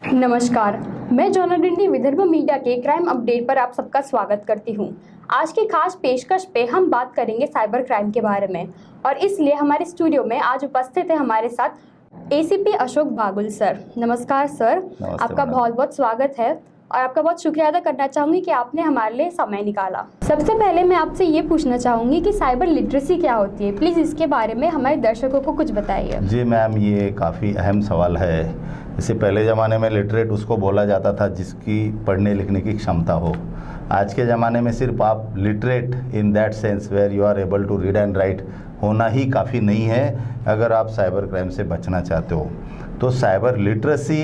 नमस्कार, मैं जॉना डिंडी विदर्भ मीडिया के क्राइम अपडेट पर आप सबका स्वागत करती हूं। आज की खास पेशकश पे हम बात करेंगे साइबर क्राइम के बारे में और इसलिए हमारे स्टूडियो में आज उपस्थित है हमारे साथ एसीपी अशोक बागुल सर। नमस्कार सर, आपका बहुत बहुत स्वागत है और आपका बहुत शुक्रिया अदा करना चाहूँगी कि आपने हमारे लिए समय निकाला। सबसे पहले मैं आपसे ये पूछना चाहूँगी कि साइबर लिटरेसी क्या होती है, प्लीज़ इसके बारे में हमारे दर्शकों को कुछ बताइए। जी मैम, ये काफ़ी अहम सवाल है। इससे पहले ज़माने में लिटरेट उसको बोला जाता था जिसकी पढ़ने लिखने की क्षमता हो। आज के ज़माने में सिर्फ आप literate in that sense where you are able to read and write होना ही काफ़ी नहीं है अगर आप साइबर क्राइम से बचना चाहते हो। तो साइबर लिटरेसी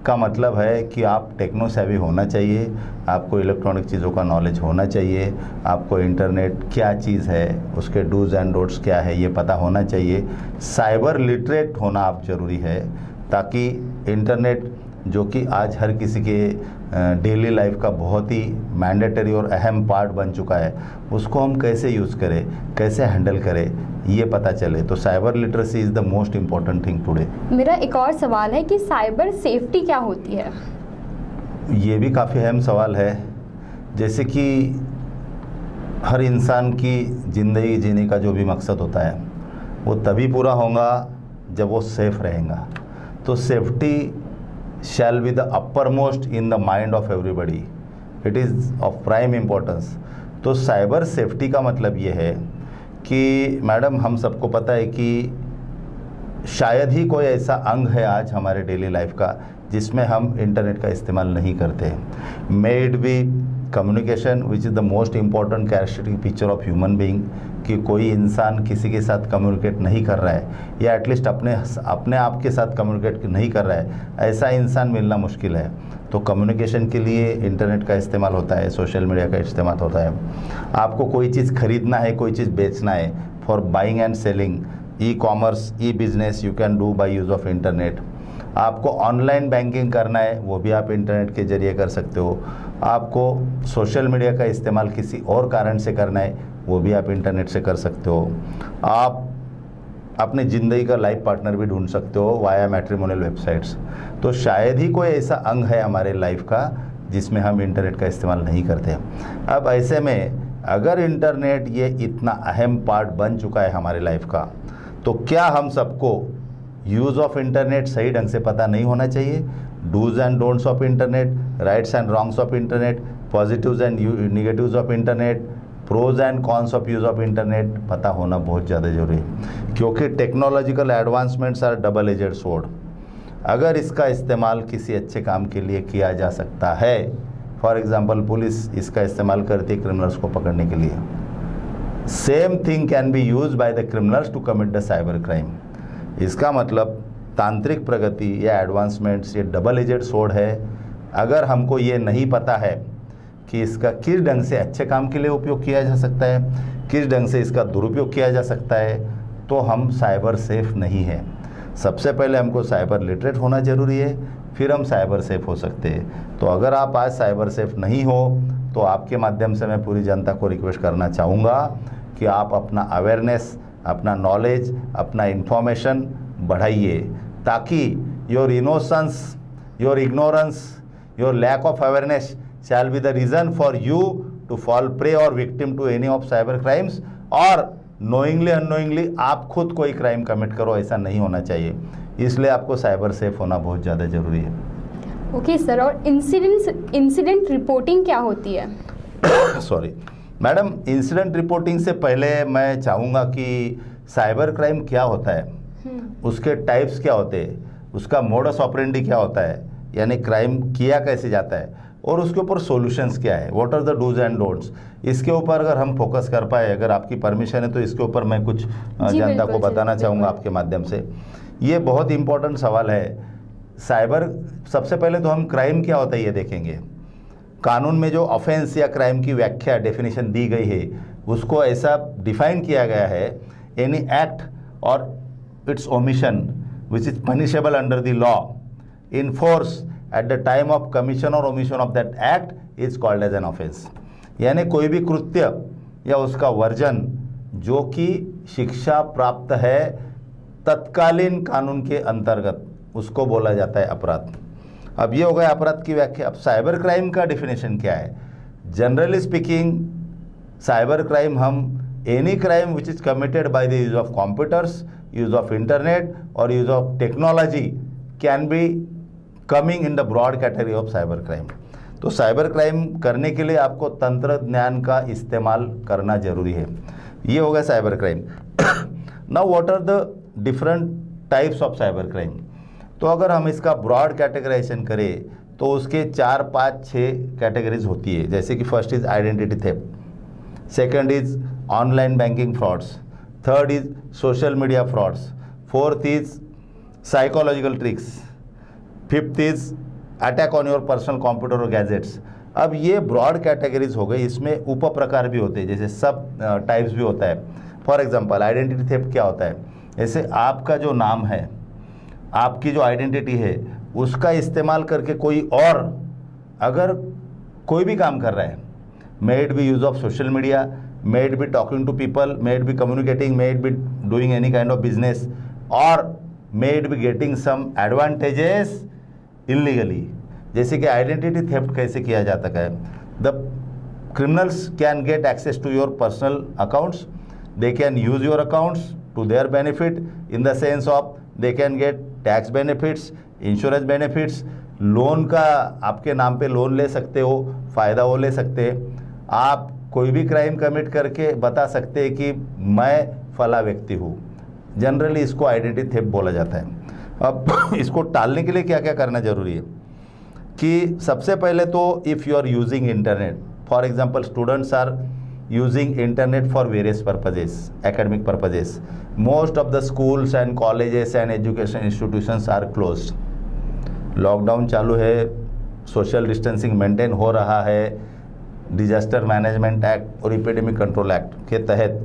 का मतलब है कि आप टेक्नो सेवी होना चाहिए, आपको इलेक्ट्रॉनिक चीज़ों का नॉलेज होना चाहिए, आपको इंटरनेट क्या चीज़ है, उसके डूज एंड डोंट्स क्या है ये पता होना चाहिए। साइबर लिटरेट होना आप ज़रूरी है ताकि इंटरनेट जो कि आज हर किसी के डेली लाइफ का बहुत ही मैंडेटरी और अहम पार्ट बन चुका है, उसको हम कैसे यूज़ करें, कैसे हैंडल करें ये पता चले। तो cyber literacy is the most important thing today. मेरा एक और सवाल है कि साइबर सेफ्टी क्या होती है? ये भी काफ़ी अहम सवाल है। जैसे कि हर इंसान की ज़िंदगी जीने का जो भी मकसद होता है वो तभी पूरा होगा जब वो सेफ रहेगा। तो safety shall be the upper most in the mind of everybody, it is of prime importance. तो साइबर सेफ्टी का मतलब ये है कि मैडम हम सबको पता है कि शायद ही कोई ऐसा अंग है आज हमारे डेली लाइफ का जिसमें हम इंटरनेट का इस्तेमाल नहीं करते। मे it B communication which is the most important characteristic feature of human being, कि कोई इंसान किसी के साथ कम्युनिकेट नहीं कर रहा है या एटलीस्ट अपने आप के साथ कम्युनिकेट नहीं कर रहा है, ऐसा इंसान मिलना मुश्किल है। तो कम्युनिकेशन के लिए इंटरनेट का इस्तेमाल होता है, सोशल मीडिया का इस्तेमाल होता है। आपको कोई चीज़ खरीदना है, कोई चीज़ बेचना है, for buying and selling, e commerce, e business you can do by use of internet. आपको ऑनलाइन बैंकिंग करना है वो भी आप इंटरनेट के ज़रिए कर सकते हो। आपको सोशल मीडिया का इस्तेमाल किसी और कारण से करना है वो भी आप इंटरनेट से कर सकते हो। आप अपने ज़िंदगी का लाइफ पार्टनर भी ढूंढ सकते हो वाया मैट्रिमोनियल वेबसाइट्स। तो शायद ही कोई ऐसा अंग है हमारे लाइफ का जिसमें हम इंटरनेट का इस्तेमाल नहीं करते। अब ऐसे में अगर इंटरनेट ये इतना अहम पार्ट बन चुका है हमारे लाइफ का, तो क्या हम सबको यूज़ ऑफ इंटरनेट सही ढंग से पता नहीं होना चाहिए? Dos and don'ts of internet, rights and wrongs of internet, positives and negatives of internet, pros and cons of use of internet पता होना बहुत ज़्यादा जरूरी है, क्योंकि technological advancements are double edged sword. अगर इसका इस्तेमाल किसी अच्छे काम के लिए किया जा सकता है, फॉर एग्जांपल पुलिस इसका इस्तेमाल करती है क्रिमिनल्स को पकड़ने के लिए, same thing can be use by the criminals to commit the cyber crime. इसका मतलब तांत्रिक प्रगति या एडवांसमेंट्स ये डबल एजेड स्वॉर्ड है। अगर हमको ये नहीं पता है कि इसका किस ढंग से अच्छे काम के लिए उपयोग किया जा सकता है, किस ढंग से इसका दुरुपयोग किया जा सकता है, तो हम साइबर सेफ नहीं है। सबसे पहले हमको साइबर लिटरेट होना ज़रूरी है, फिर हम साइबर सेफ हो सकते हैं। तो अगर आप आज साइबर सेफ नहीं हो तो आपके माध्यम से मैं पूरी जनता को रिक्वेस्ट करना चाहूँगा कि आप अपना अवेयरनेस, अपना नॉलेज, अपना इंफॉर्मेशन बढ़ाइए, ताकि your innocence, your ignorance, your lack of awareness shall be the reason for you to fall prey or victim to any of cyber crimes, और knowingly unknowingly आप खुद कोई क्राइम कमिट करो, ऐसा नहीं होना चाहिए। इसलिए आपको साइबर सेफ होना बहुत ज़्यादा ज़रूरी है। ओके सर, और इंसिडेंट रिपोर्टिंग क्या होती है? सॉरी मैडम, इंसिडेंट रिपोर्टिंग से पहले मैं चाहूँगा कि साइबर क्राइम क्या होता है, उसके टाइप्स क्या होते हैं, उसका मोडस ऑपरेंडी क्या होता है, यानी क्राइम किया कैसे जाता है, और उसके ऊपर सॉल्यूशंस क्या है, what are the dos and don'ts. इसके ऊपर अगर हम फोकस कर पाए, अगर आपकी परमिशन है तो इसके ऊपर मैं कुछ जनता को बताना चाहूँगा आपके माध्यम से। ये बहुत इंपॉर्टेंट सवाल है। साइबर, सबसे पहले तो हम क्राइम क्या होता है ये देखेंगे। कानून में जो ऑफेंस या क्राइम की व्याख्या डेफिनेशन दी गई है उसको ऐसा डिफाइन किया गया है, एनी एक्ट और it's omission which is punishable under the law in force at the time of commission or omission of that act is called as an offense। यानी कोई भी कृत्य या उसका वर्जन जो कि शिक्षा प्राप्त है तत्कालीन कानून के अंतर्गत, उसको बोला जाता है अपराध। अब ये हो गया अपराध की व्याख्या। अब साइबर क्राइम का डिफिनेशन क्या है? जनरली स्पीकिंग साइबर क्राइम हम any crime which is committed by the use of computers, use of internet और use of technology can be coming in the broad category of cyber crime. तो cyber crime करने के लिए आपको तंत्र ज्ञान का इस्तेमाल करना जरूरी है। ये हो गया cyber crime. Now what are the different types of cyber crime? तो अगर हम इसका ब्रॉड कैटेगराइजेशन करें तो उसके 4, 5, 6 कैटेगरीज होती है। जैसे कि first is identity theft, second is online banking frauds, third is social media frauds, fourth is psychological tricks, fifth is attack on your personal computer और गैजेट्स। अब ये ब्रॉड कैटेगरीज हो गई, इसमें उप प्रकार भी होते हैं, जैसे सब टाइप्स भी होता है। फॉर एग्जांपल आइडेंटिटी थेफ्ट क्या होता है? जैसे आपका जो नाम है, आपकी जो आइडेंटिटी है, उसका इस्तेमाल करके कोई और अगर कोई भी काम कर रहा है, may it be use of social media, may it be talking to people, may it be communicating, may it be doing any kind of business और may it be getting some advantages illegally. जैसे कि identity theft कैसे किया जाता है? The criminals can get access to your personal accounts, they can use your accounts to their benefit in the sense of they can get tax benefits, insurance benefits, loan का आपके नाम पे loan ले सकते हो, फ़ायदा वो ले सकते हैं। आप कोई भी क्राइम कमिट करके बता सकते हैं कि मैं फला व्यक्ति हूँ। जनरली इसको आइडेंटिटी थेफ्ट बोला जाता है। अब इसको टालने के लिए क्या क्या करना जरूरी है कि सबसे पहले तो if you are using internet, for example students are using internet for various purposes, academic purposes. Most of the schools and colleges and education institutions are closed. Lockdown चालू है, सोशल डिस्टेंसिंग मेंटेन हो रहा है, disaster management act और epidemic control act के तहत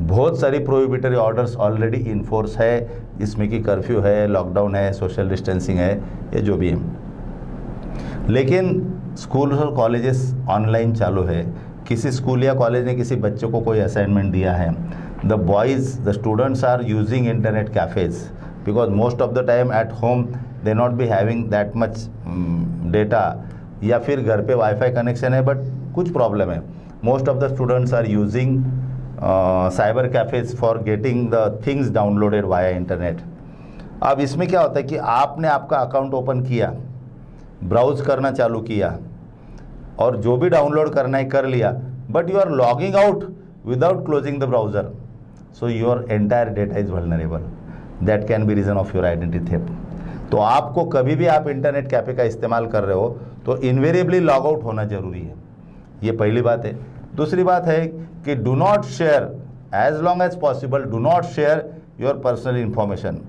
बहुत सारी प्रोहिबिटरी ऑर्डर्स ऑलरेडी इन्फोर्स है, जिसमें कि कर्फ्यू है, लॉकडाउन है, सोशल डिस्टेंसिंग है, ये जो भी है। लेकिन स्कूल और कॉलेजेस ऑनलाइन चालू है। किसी स्कूल या कॉलेज ने किसी बच्चे को कोई असाइनमेंट दिया है, the boys the students are using internet cafes because most of the time at home they not be having that much data, या फिर घर पे वाईफाई कनेक्शन है बट कुछ प्रॉब्लम है। Most of the students are using cyber cafes for getting the things downloaded via internet. अब इसमें क्या होता है कि आपने आपका अकाउंट ओपन किया, ब्राउज करना चालू किया और जो भी डाउनलोड करना है कर लिया, but you are logging out without closing the browser, so your entire data is vulnerable. That can be reason of your identity theft. तो आपको कभी भी आप इंटरनेट कैफे का इस्तेमाल कर रहे हो तो इन्वेरिएबली लॉग आउट होना जरूरी है। ये पहली बात है। दूसरी बात है कि do not share as long as possible, do not share your personal information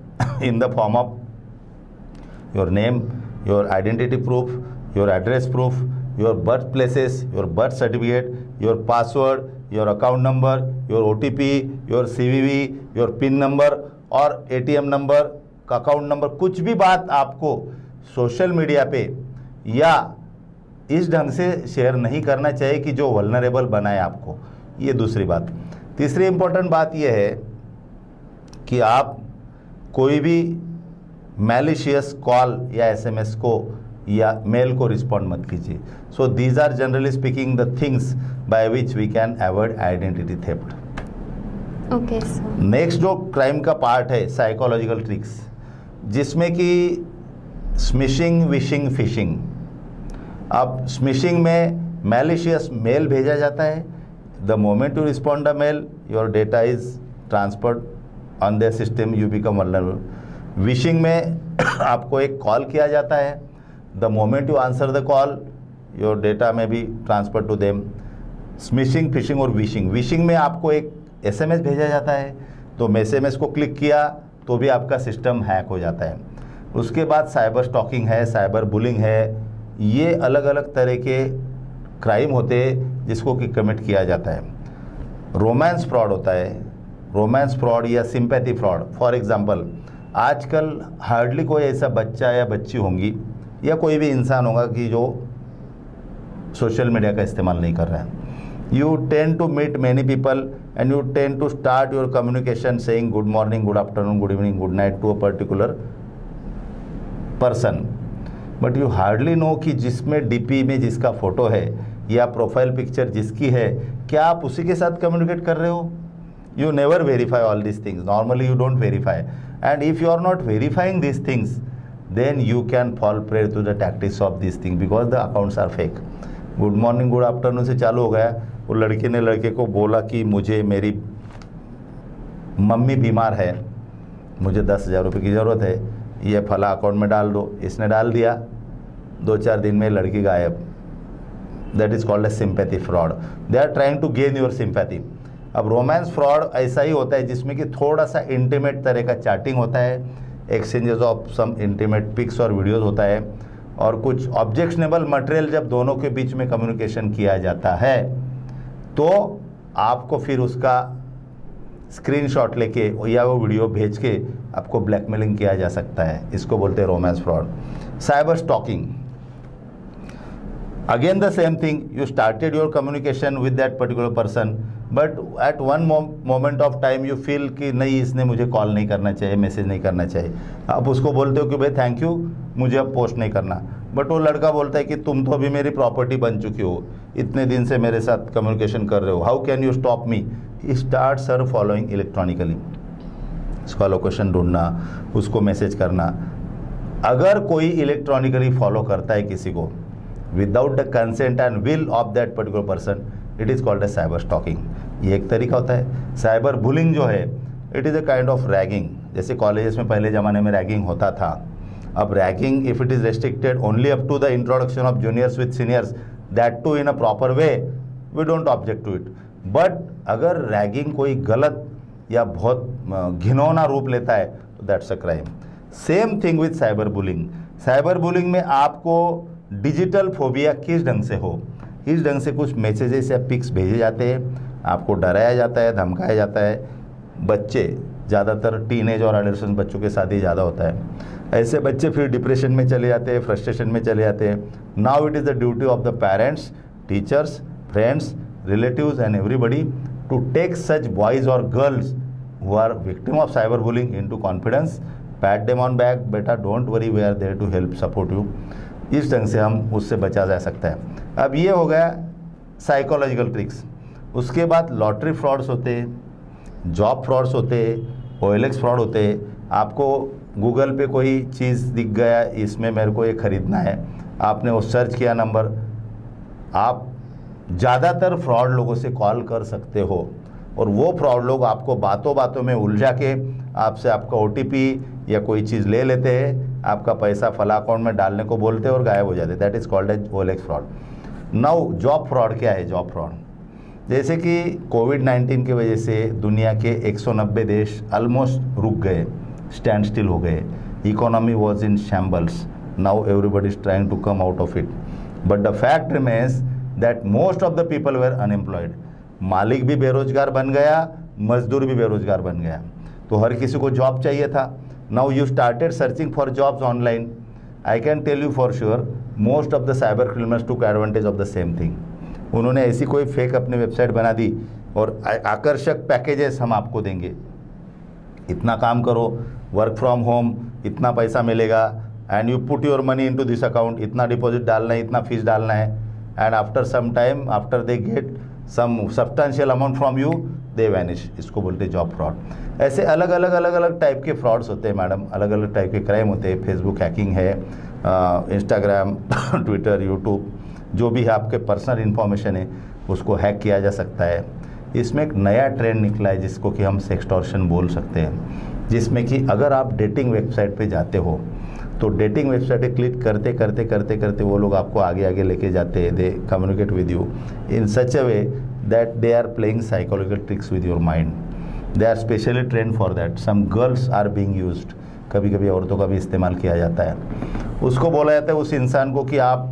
in the form of your name, your identity proof, your address proof, your birthplaces, your birth certificate, your password, your account number, your OTP, your CVV, your PIN number और ATM number का account number, कुछ भी बात आपको social media पे या इस ढंग से शेयर नहीं करना चाहिए कि जो वल्नरेबल बनाए आपको। ये दूसरी बात। तीसरी इंपॉर्टेंट बात यह है कि आप कोई भी मैलिशियस कॉल या SMS को या मेल को रिस्पॉन्ड मत कीजिए। So these are generally speaking the things by which we can avoid identity theft. Okay sir. Next जो क्राइम का पार्ट है साइकोलॉजिकल ट्रिक्स, जिसमें कि स्मिशिंग, विशिंग, फिशिंग। अब स्मिशिंग में मैलिशियस मेल भेजा जाता है। The moment you respond the mail, your data is transferred on the system, you become vulnerable. Vishing में आपको एक कॉल किया जाता है, the moment you answer the call your data may be transferred to them। Smishing, fishing और wishing. Wishing में आपको एक SMS भेजा जाता है, तो SMS को क्लिक किया तो भी आपका सिस्टम हैक हो जाता है। उसके बाद साइबर स्टॉकिंग है, साइबर बुलिंग है। ये अलग अलग तरह के क्राइम होते हैं जिसको कि कमिट किया जाता है। रोमांस फ्रॉड होता है, रोमांस फ्रॉड या सिंपैथी फ्रॉड। फॉर एग्जांपल आजकल हार्डली कोई ऐसा बच्चा या बच्ची होंगी या कोई भी इंसान होगा कि जो सोशल मीडिया का इस्तेमाल नहीं कर रहा है। You tend to meet many people and you tend to start your communication saying good morning, good afternoon, good evening, good night to a particular person। But you hardly know कि जिसमें DP में जिसका photo है या profile picture जिसकी है, क्या आप उसी के साथ कम्युनिकेट कर रहे हो? You never verify all these things. Normally you don't verify. And if you are not verifying these things, then you can fall prey to the tactics of these things because the accounts are fake. Good morning good afternoon से चालू हो गया, वो लड़के ने लड़के को बोला कि मुझे मेरी मम्मी बीमार है, मुझे 10,000 रुपये की ज़रूरत है, ये फला अकाउंट में डाल दो। इसने डाल दिया, 2-4 दिन में लड़की गायब। That is called a sympathy fraud. They are trying to gain your sympathy. अब रोमांस फ्रॉड ऐसा ही होता है जिसमें कि थोड़ा सा इंटीमेट तरह का चैटिंग होता है, exchanges of some intimate pics और वीडियोस होता है, और कुछ ऑब्जेक्शनेबल मटेरियल जब दोनों के बीच में कम्युनिकेशन किया जाता है तो आपको फिर उसका स्क्रीनशॉट लेके या वो वीडियो भेज के आपको ब्लैकमेलिंग किया जा सकता है। इसको बोलते हैं romance fraud. Cyber stalking, again the same thing, you started your communication with that particular person, but at one moment of time you feel कि नहीं, इसने मुझे कॉल नहीं करना चाहिए, मैसेज नहीं करना चाहिए। आप उसको बोलते हो कि भाई थैंक यू, मुझे अब पोस्ट नहीं करना, बट वो लड़का बोलता है कि तुम तो अभी मेरी प्रॉपर्टी बन चुकी हो, इतने दिन से मेरे साथ कम्युनिकेशन कर रहे हो, how can you stop me? Start sir following electronically, उसका लोकेशन ढूंढना, उसको मैसेज करना। अगर कोई इलेक्ट्रॉनिकली फॉलो करता है किसी को without the consent and will of that particular person, it is called a cyber stalking. ये एक तरीका होता है। साइबर बुलिंग जो है, it is a kind of ragging. जैसे कॉलेजेस में पहले ज़माने में रैगिंग होता था, अब ragging if it is restricted only up to the introduction of juniors with seniors, that too in a proper way, we don't object to it. But अगर ragging कोई गलत या बहुत घिनौना रूप लेता है तो that's a crime. Same thing with cyber bullying. Cyber bullying में आपको डिजिटल फोबिया किस ढंग से हो, इस ढंग से कुछ मैसेजेस या पिक्स भेजे जाते हैं, आपको डराया जाता है, धमकाया जाता है। बच्चे ज़्यादातर टीनेज और एडोलेसेंट बच्चों के साथ ही ज़्यादा होता है। ऐसे बच्चे फिर डिप्रेशन में चले जाते हैं, फ्रस्ट्रेशन में चले जाते हैं। Now it is the duty of the parents, teachers, friends, relatives and everybody to take such boys or girls who are victim of cyberbullying into confidence, pat them on back, बेटा don't worry, we are there to help support you। इस ढंग से हम उससे बचा जा सकता है। अब ये हो गया साइकोलॉजिकल ट्रिक्स। उसके बाद लॉटरी फ्रॉड्स होते हैं, जॉब फ्रॉड्स होते हैं, OLX फ्रॉड होते हैं। आपको गूगल पे कोई चीज़ दिख गया, इसमें मेरे को ये ख़रीदना है, आपने वो सर्च किया नंबर, आप ज़्यादातर फ्रॉड लोगों से कॉल कर सकते हो, और वो फ्रॉड लोग आपको बातों बातों में उलझा के आपसे आपका OTP या कोई चीज़ ले लेते हैं, आपका पैसा फला अकाउंट में डालने को बोलते हैं और गायब हो जाते हैं। That is called as OLX fraud. Now job fraud क्या है? जॉब फ्रॉड जैसे कि कोविड-19 की वजह से दुनिया के 190 देश ऑलमोस्ट रुक गए, स्टैंड स्टिल हो गए, economy was in shambles. Now everybody is trying to come out of it, but the fact remains that most of the people were unemployed. मालिक भी बेरोजगार बन गया, मजदूर भी बेरोजगार बन गया, तो हर किसी को जॉब चाहिए था। Now you started searching for jobs online. I can tell you for sure most of the cyber criminals took advantage of the same thing. उन्होंने ऐसी कोई फेक अपनी वेबसाइट बना दी और आकर्षक पैकेजेस हम आपको देंगे, इतना काम करो, वर्क फ्रॉम होम, इतना पैसा मिलेगा, and you put your money into this account, इतना डिपॉजिट डालना है, इतना फीस डालना है, and after some time after they get some substantial amount from you they vanish. इसको बोलते हैं जॉब फ्रॉड। ऐसे अलग अलग टाइप के फ्रॉड्स होते हैं मैडम, अलग अलग टाइप के क्राइम होते हैं। फेसबुक हैकिंग है, इंस्टाग्राम, ट्विटर, यूट्यूब, जो भी है आपके पर्सनल इन्फॉर्मेशन है उसको हैक किया जा सकता है। इसमें एक नया ट्रेंड निकला है जिसको कि हम सेक्सटॉर्शन बोल सकते हैं, जिसमें कि अगर आप डेटिंग वेबसाइट पे जाते हो तो डेटिंग वेबसाइट पे क्लिक करते करते करते करते वो लोग आपको आगे आगे लेके जाते हैं। They communicate with you in such a way that they are playing psychological tricks with your mind. They are specially trained for that. Some girls are being used, कभी कभी औरतों का भी इस्तेमाल किया जाता है। उसको बोला जाता है उस इंसान को कि आप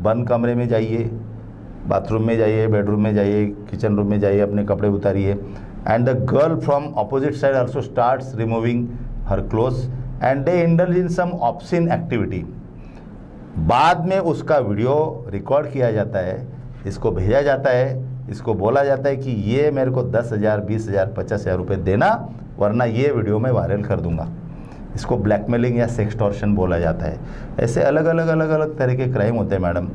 बंद कमरे में जाइए, बाथरूम में जाइए, बेडरूम में जाइए, किचन रूम में जाइए, अपने कपड़े उतारिए, and the girl from opposite side also starts removing her clothes and they indulge in some obscene activity. बाद में उसका वीडियो रिकॉर्ड किया जाता है, इसको भेजा जाता है, इसको बोला जाता है कि ये मेरे को 10,000, 20,000, 50,000 रुपये देना, वरना ये वीडियो मैं वायरल कर दूंगा। इसको ब्लैकमेलिंग या सेक्सटॉर्शन बोला जाता है। ऐसे अलग अलग तरह के क्राइम होते हैं madam.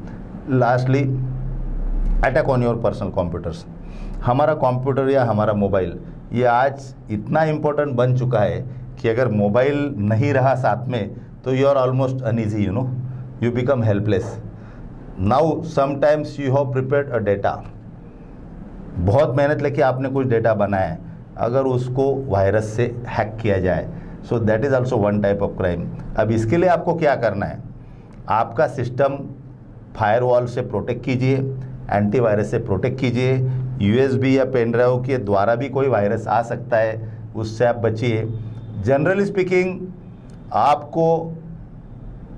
Lastly attack on your personal computers. हमारा कंप्यूटर या हमारा मोबाइल ये आज इतना इम्पोर्टेंट बन चुका है कि अगर मोबाइल नहीं रहा साथ में तो you are almost uneasy, you know, you become helpless. Now sometimes you have prepared a data, बहुत मेहनत लेके आपने कुछ डेटा बनाया है, अगर उसको वायरस से हैक किया जाए, so that is also one type of crime. अब इसके लिए आपको क्या करना है, आपका सिस्टम फायरवॉल से प्रोटेक्ट कीजिए, एंटीवायरस से प्रोटेक्ट कीजिए। यूएसबी या पेन ड्राइव के द्वारा भी कोई वायरस आ सकता है, उससे आप बचिए। जनरली स्पीकिंग आपको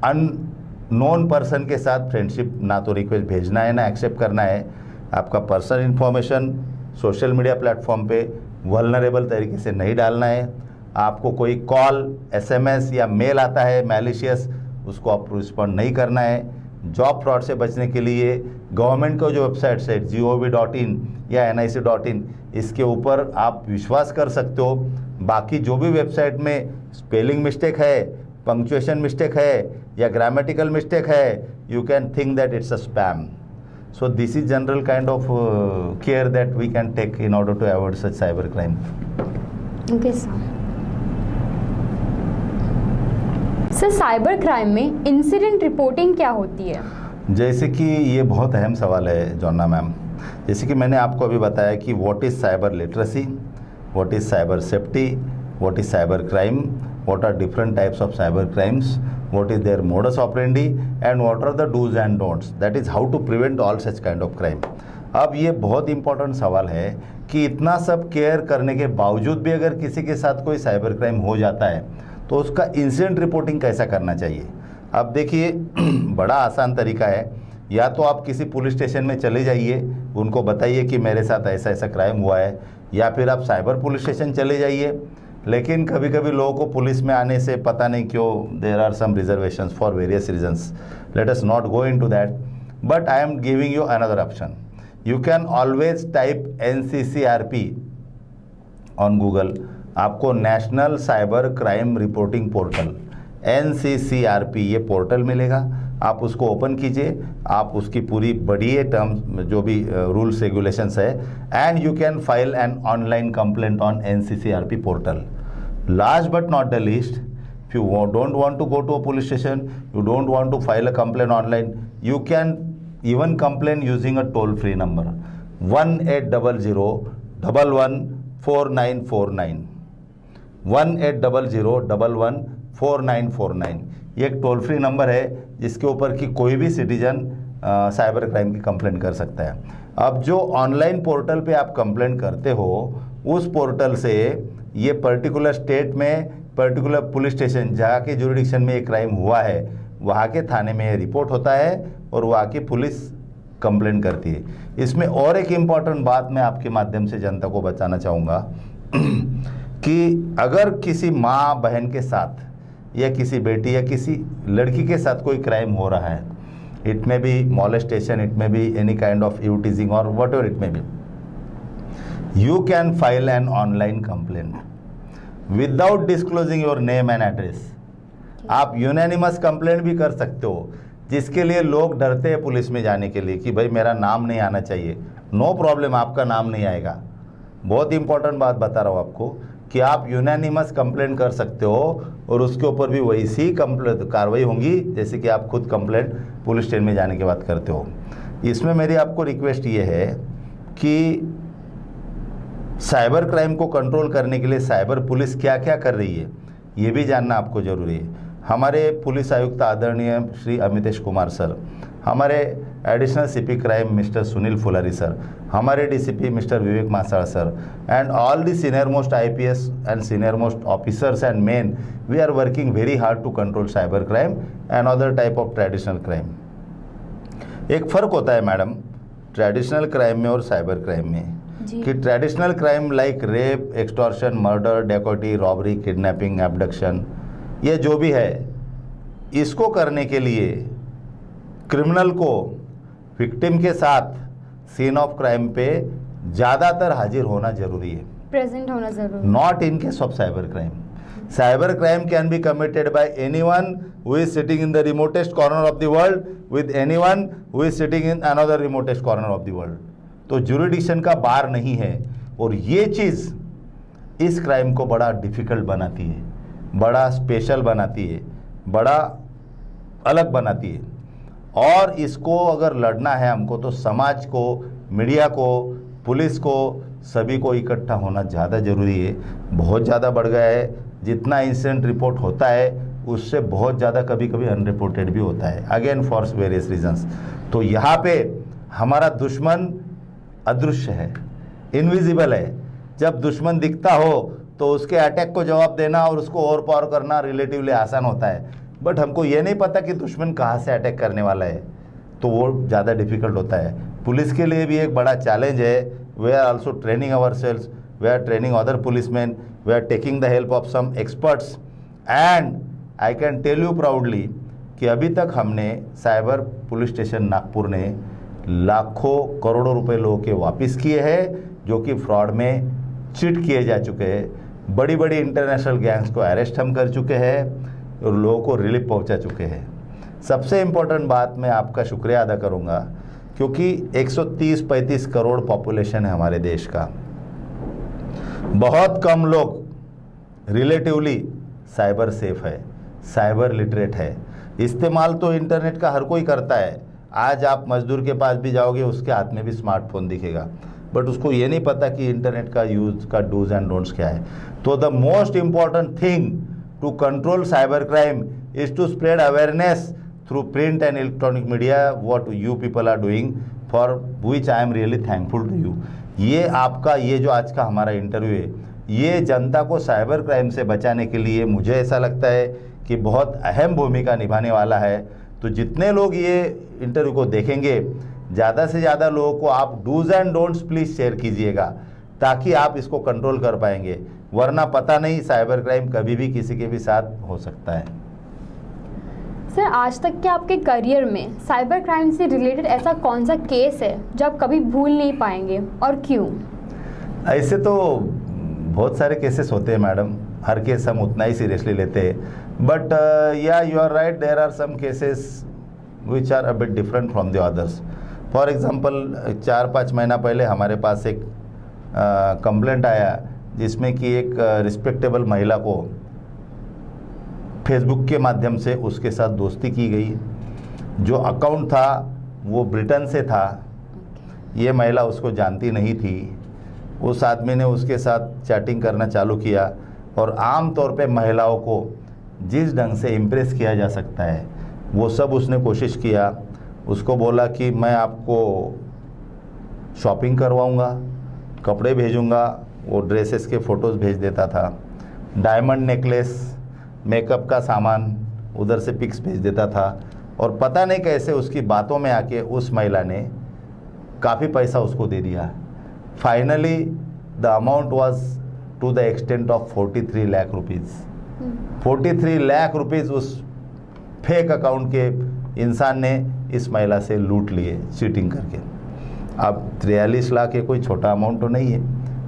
अननोन पर्सन के साथ फ्रेंडशिप ना तो रिक्वेस्ट भेजना है ना एक्सेप्ट करना है। आपका personal information social media platform पे वल्नरेबल तरीके से नहीं डालना है। आपको कोई कॉल, एसएमएस या मेल आता है मैलिशियस, उसको आप रिस्पॉन्ड नहीं करना है। जॉब फ्रॉड से बचने के लिए गवर्नमेंट का जो वेबसाइट्स है gov.in या nic.in, इसके ऊपर आप विश्वास कर सकते हो। बाकी जो भी वेबसाइट में स्पेलिंग मिस्टेक है, पंक्चुएशन मिस्टेक है या ग्रामेटिकल मिस्टेक है, you can think that it's a spam. So this is general kind of care that we can take in order to avoid such cyber crime. Okay, sir. Sir cyber crime में incident reporting क्या होती है? जैसे कि ये बहुत अहम सवाल है जॉना मैम। जैसे कि मैंने आपको अभी बताया कि what is cyber literacy, what is cyber safety, what is cyber crime, what are different types of cyber crimes, what is their modus operandi and what are the do's and don'ts, that is how to prevent all such kind of crime. अब ये बहुत important सवाल है कि इतना सब care करने के बावजूद भी अगर किसी के साथ कोई साइबर क्राइम हो जाता है तो उसका इंसिडेंट रिपोर्टिंग कैसा करना चाहिए। अब देखिए बड़ा आसान तरीका है, या तो आप किसी पुलिस स्टेशन में चले जाइए, उनको बताइए कि मेरे साथ ऐसा ऐसा क्राइम हुआ है, या फिर आप साइबर पुलिस स्टेशन चले जाइए। लेकिन कभी कभी लोगों को पुलिस में आने से पता नहीं क्यों there are some reservations for various reasons, let us not go into that, but I am giving you another option. You can always type NCCRP on Google, आपको national cyber crime reporting portal NCCRP ये portal मिलेगा। आप उसको open कीजिए, आप उसकी पूरी बढ़िए टर्म्स जो भी रूल्स रेगुलेशंस है, and you can file an online complaint on NCCRP portal. Last but not the least, if you don't want to go to a police station, you don't want to file a complaint online, you can even complain using a toll free number 1800-114949 1800-114949। ये एक toll free number है जिसके ऊपर कि कोई भी citizen cyber crime की complaint कर सकता है। अब जो ऑनलाइन पोर्टल पे आप कंप्लेंट करते हो, उस पोर्टल से ये पर्टिकुलर स्टेट में पर्टिकुलर पुलिस स्टेशन जहाँ के जुरिडिक्शन में ये क्राइम हुआ है, वहाँ के थाने में ये रिपोर्ट होता है और वहाँ की पुलिस कंप्लेंट करती है। इसमें और एक इम्पॉर्टेंट बात मैं आपके माध्यम से जनता को बताना चाहूँगा कि अगर किसी माँ बहन के साथ या किसी बेटी या किसी लड़की के साथ कोई क्राइम हो रहा है, it may be molestation, it may be any kind of eve teasing और whatever it may be, you can file an online complaint without disclosing your name and address. आप यूनानिमस कंप्लेंट भी कर सकते हो, जिसके लिए लोग डरते हैं पुलिस में जाने के लिए कि भाई मेरा नाम नहीं आना चाहिए। नो प्रॉब्लम, आपका नाम नहीं आएगा। बहुत इंपॉर्टेंट बात बता रहा हूँ आपको कि आप यूनानिमस कंप्लेंट कर सकते हो और उसके ऊपर भी वैसी कार्रवाई होंगी जैसे कि आप खुद कंप्लेंट पुलिस स्टेशन में जाने के बाद करते हो। इसमें मेरी आपको रिक्वेस्ट ये है कि साइबर क्राइम को कंट्रोल करने के लिए साइबर पुलिस क्या क्या कर रही है, ये भी जानना आपको ज़रूरी है। हमारे पुलिस आयुक्त आदरणीय श्री अमितेश कुमार सर, हमारे additional CP crime mister Sunil Phulari sir, हमारे DCP mister Vivek Masada sir, and all the senior most IPS and senior most officers and men, we are working very hard to control cyber crime and other type of traditional crime. एक फ़र्क होता है madam traditional crime में और cyber crime में, कि traditional crime like rape, extortion, murder, dacoity, robbery, kidnapping, abduction, ये जो भी है, इसको करने के लिए क्रिमिनल को विक्टिम के साथ सीन ऑफ क्राइम पे ज़्यादातर हाजिर होना जरूरी है, प्रेजेंट होना जरूरी, not in case of cyber crime. Cyber crime can be committed by anyone who is sitting in the remotest corner of the world with anyone who is sitting in another remotest corner of the world. तो jurisdiction का बार नहीं है, और ये चीज़ इस crime को बड़ा difficult बनाती है, बड़ा स्पेशल बनाती है, बड़ा अलग बनाती है। और इसको अगर लड़ना है हमको तो समाज को, मीडिया को, पुलिस को, सभी को इकट्ठा होना ज़्यादा ज़रूरी है। बहुत ज़्यादा बढ़ गया है, जितना इंसिडेंट रिपोर्ट होता है उससे बहुत ज़्यादा कभी कभी अनरिपोर्टेड भी होता है, अगेन फॉर वेरियस रीजंस। तो यहाँ पे हमारा दुश्मन अदृश्य है, इनविजिबल है। जब दुश्मन दिखता हो तो उसके अटैक को जवाब देना और उसको ओवर पावर करना रिलेटिवली आसान होता है, बट हमको ये नहीं पता कि दुश्मन कहाँ से अटैक करने वाला है, तो वो ज़्यादा डिफ़िकल्ट होता है। पुलिस के लिए भी एक बड़ा चैलेंज है। We are also training our cells, we are training other policemen, we are taking the help of some experts, and I can tell you proudly कि अभी तक हमने साइबर पुलिस स्टेशन नागपुर ने लाखों करोड़ों रुपए लोगों के वापस किए हैं, जो कि फ्रॉड में चीट किए जा चुके हैं। बड़ी बड़ी इंटरनेशनल गैंग्स को अरेस्ट हम कर चुके हैं और लोगों को रिलीफ पहुंचा चुके हैं। सबसे इम्पोर्टेंट बात, मैं आपका शुक्रिया अदा करूंगा क्योंकि 130-35 करोड़ पॉपुलेशन है हमारे देश का। बहुत कम लोग रिलेटिवली साइबर सेफ है, साइबर लिटरेट है। इस्तेमाल तो इंटरनेट का हर कोई करता है। आज आप मजदूर के पास भी जाओगे, उसके हाथ में भी स्मार्टफोन दिखेगा, बट उसको ये नहीं पता कि इंटरनेट का यूज़ का डूज एंड डोंट्स क्या है। तो the most important thing to control cyber crime is to spread awareness through print and electronic media, what you people are doing, for which I am really thankful to you। ये आपका ये जो आज का हमारा इंटरव्यू है, ये जनता को साइबर क्राइम से बचाने के लिए मुझे ऐसा लगता है कि बहुत अहम भूमिका निभाने वाला है। तो जितने लोग ये इंटरव्यू को देखेंगे, ज़्यादा से ज़्यादा लोगों को आप dos and don'ts please share कीजिएगा, ताकि आप इसको कंट्रोल कर पाएंगे। वरना पता नहीं साइबर क्राइम कभी भी किसी के भी साथ हो सकता है। सर, आज तक के आपके करियर में साइबर क्राइम से रिलेटेड ऐसा कौन सा केस है जो आप कभी भूल नहीं पाएंगे, और क्यों? ऐसे तो बहुत सारे केसेस होते हैं मैडम, हर केस हम उतना ही सीरियसली लेते हैं, but yeah you are right, there are some cases which are a bit different from the others. For example 4-5 महीना पहले हमारे पास एक कंप्लेंट आया जिसमें कि एक रिस्पेक्टेबल महिला को फेसबुक के माध्यम से उसके साथ दोस्ती की गई। जो अकाउंट था वो ब्रिटेन से था, ये महिला उसको जानती नहीं थी। उस आदमी ने उसके साथ चैटिंग करना चालू किया, और आम तौर पे महिलाओं को जिस ढंग से इम्प्रेस किया जा सकता है वो सब उसने कोशिश किया। उसको बोला कि मैं आपको शॉपिंग करवाऊंगा, कपड़े भेजूंगा, वो ड्रेसेस के फ़ोटोज़ भेज देता था, डायमंड नेकलेस, मेकअप का सामान उधर से पिक्स भेज देता था, और पता नहीं कैसे उसकी बातों में आके उस महिला ने काफ़ी पैसा उसको दे दिया। Finally the amount was to the extent of 43 lakh rupees. 43 lakh rupees उस फेक अकाउंट के इंसान ने इस महिला से लूट लिए चीटिंग करके। अब 43 लाख ये कोई छोटा अमाउंट तो नहीं है।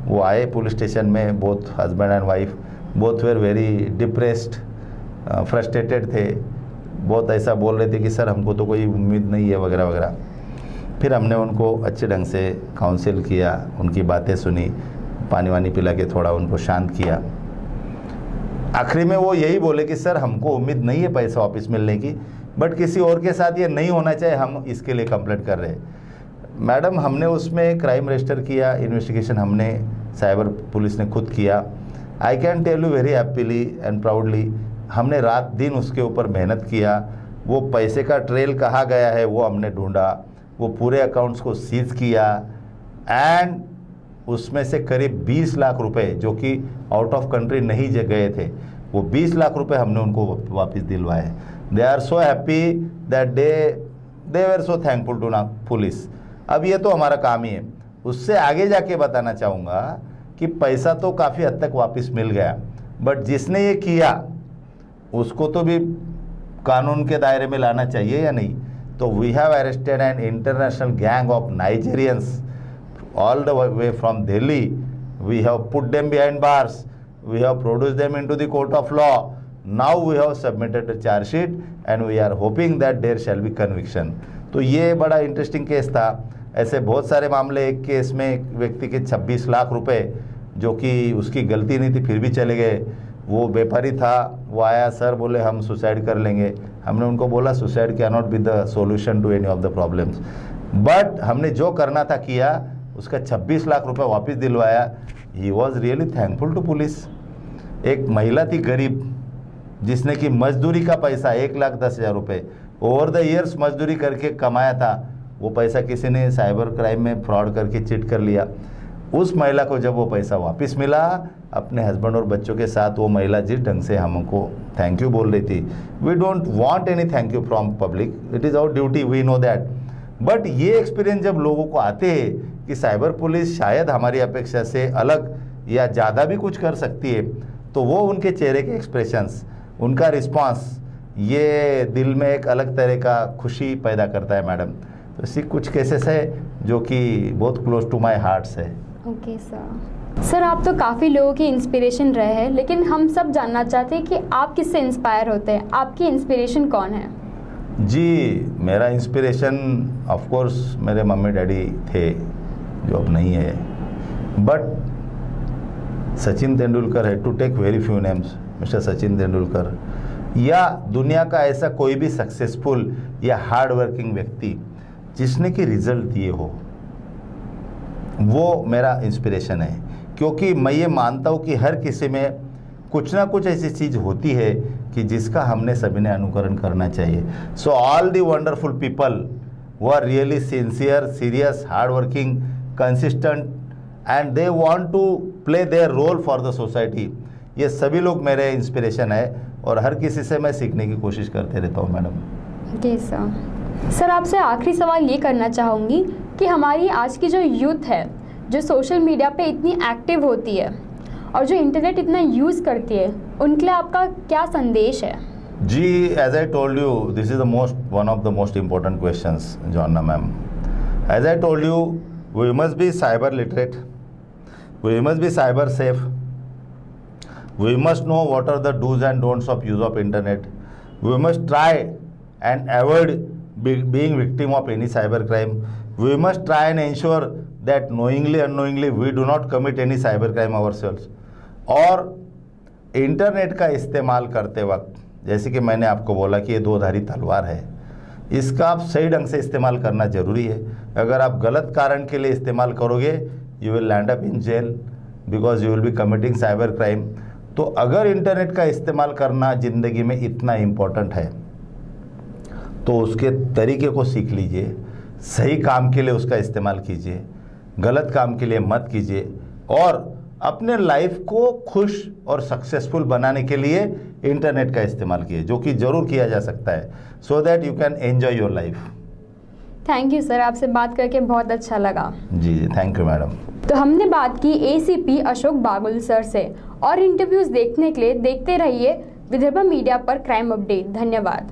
वो आए पुलिस स्टेशन में, both husband and wife both were very depressed, frustrated थे। बहुत ऐसा बोल रहे थे कि सर हमको तो कोई उम्मीद नहीं है वगैरह वगैरह। फिर हमने उनको अच्छे ढंग से काउंसिल किया, उनकी बातें सुनी, पानी वानी पिला के थोड़ा उनको शांत किया। आखिरी में वो यही बोले कि सर हमको उम्मीद नहीं है पैसा वापस मिलने की, बट किसी और के साथ ये नहीं होना चाहिए, हम इसके लिए कंप्लेंट कर रहे हैं। मैडम, हमने उसमें क्राइम रजिस्टर किया, इन्वेस्टिगेशन हमने साइबर पुलिस ने खुद किया। I can tell you very happily and proudly, हमने रात दिन उसके ऊपर मेहनत किया। वो पैसे का ट्रेल कहाँ गया है वो हमने ढूंढा, वो पूरे अकाउंट्स को सीज किया, एंड उसमें से करीब 20 लाख रुपए जो कि आउट ऑफ कंट्री नहीं गए थे, वो 20 लाख रुपए हमने उनको वापस दिलवाए। They are so happy that they were so thankful to ना पुलिस। अब ये तो हमारा काम ही है। उससे आगे जाके बताना चाहूँगा कि पैसा तो काफ़ी हद तक वापस मिल गया, बट जिसने ये किया उसको तो भी कानून के दायरे में लाना चाहिए या नहीं। तो we have arrested an international gang of Nigerians all the way from Delhi. We have put them behind bars we have produced them into the court of law. Now we have submitted a charge sheet and we are hoping that there shall be conviction. तो ये बड़ा interesting case था। ऐसे बहुत सारे मामले, एक case में एक व्यक्ति के 26 लाख रुपए, जो कि उसकी गलती नहीं थी फिर भी चले गए। वो व्यापारी था, वो आया, सर बोले हम सुसाइड कर लेंगे। हमने उनको बोला suicide can not be the solution to any of the problems, but हमने जो करना था किया, उसका 26 लाख रुपए वापस दिलवाया। He was really thankful to police. एक महिला थी गरीब, जिसने कि मजदूरी का पैसा 1,10,000 रुपये ओवर द ईयर्स मजदूरी करके कमाया था, वो पैसा किसी ने साइबर क्राइम में फ्रॉड करके चिट कर लिया। उस महिला को जब वो पैसा वापस मिला, अपने हस्बैंड और बच्चों के साथ वो महिला जिस ढंग से हमको थैंक यू बोल रही थी, we don't want any thank you from public, it is our duty, we know that. But ये एक्सपीरियंस जब लोगों को आते हैं कि साइबर पुलिस शायद हमारी अपेक्षा से अलग या ज़्यादा भी कुछ कर सकती है, तो वो उनके चेहरे के एक्सप्रेशंस, उनका रिस्पांस, ये दिल में एक अलग तरह का खुशी पैदा करता है मैडम। तो ऐसी कुछ केसेस है जो कि बहुत क्लोज टू माय हार्ट्स है। ओके सर, आप तो काफ़ी लोगों की इंस्पिरेशन रहे हैं, लेकिन हम सब जानना चाहते हैं कि आप किससे इंस्पायर होते हैं, आपकी इंस्पिरेशन कौन है? जी, मेरा इंस्पिरेशन ऑफ कोर्स मेरे मम्मी डैडी थे, जो अब नहीं है, बट सचिन तेंदुलकर है, to take very few names, mister Sachin Tendulkar, या दुनिया का ऐसा कोई भी सक्सेसफुल या हार्ड वर्किंग व्यक्ति जिसने कि रिजल्ट दिए हो, वो मेरा इंस्पिरेशन है। क्योंकि मैं ये मानता हूँ कि हर किसी में कुछ ना कुछ ऐसी चीज़ होती है कि जिसका हमने सभी ने अनुकरण करना चाहिए। So all the wonderful people who are really sincere, serious, hardworking, consistent, and they want to play their role for the society, ये सभी लोग मेरे इंस्पिरेशन है और हर किसी से मैं सीखने की कोशिश करते रहता हूँ मैडम। जी सर, आपसे आखिरी सवाल ये करना चाहूँगी कि हमारी आज की जो यूथ है, जो सोशल मीडिया पे इतनी एक्टिव होती है और जो इंटरनेट इतना यूज़ करती है, उनके लिए आपका क्या संदेश है? जी, as I told you, this is one of the most important questions, Joanna ma'am. As I told you, we must be cyber literate, we must be cyber safe, we must know what are the dos and don'ts of use of internet, we must try and avoid being victim of any cyber crime, we must try and ensure that knowingly unknowingly we do not commit any cyber crime ourselves। और internet का इस्तेमाल करते वक्त, जैसे कि मैंने आपको बोला कि ये दो-धारी तलवार है, इसका आप सही ढंग से इस्तेमाल करना ज़रूरी है। अगर आप गलत कारण के लिए इस्तेमाल करोगे, you will land up in jail because you will be committing cyber crime. तो अगर इंटरनेट का इस्तेमाल करना ज़िंदगी में इतना इम्पोर्टेंट है, तो उसके तरीके को सीख लीजिए, सही काम के लिए उसका इस्तेमाल कीजिए, गलत काम के लिए मत कीजिए, और अपने लाइफ को खुश और सक्सेसफुल बनाने के लिए इंटरनेट का इस्तेमाल कीजिए, जो कि ज़रूर किया जा सकता है, so that you can enjoy your life. Thank you sir, आपसे बात करके बहुत अच्छा लगा। जी जी, थैंक यू मैडम। तो हमने बात की ACP अशोक बागुल सर से, और इंटरव्यूज़ देखने के लिए देखते रहिए विदर्भ मीडिया पर क्राइम अपडेट। धन्यवाद।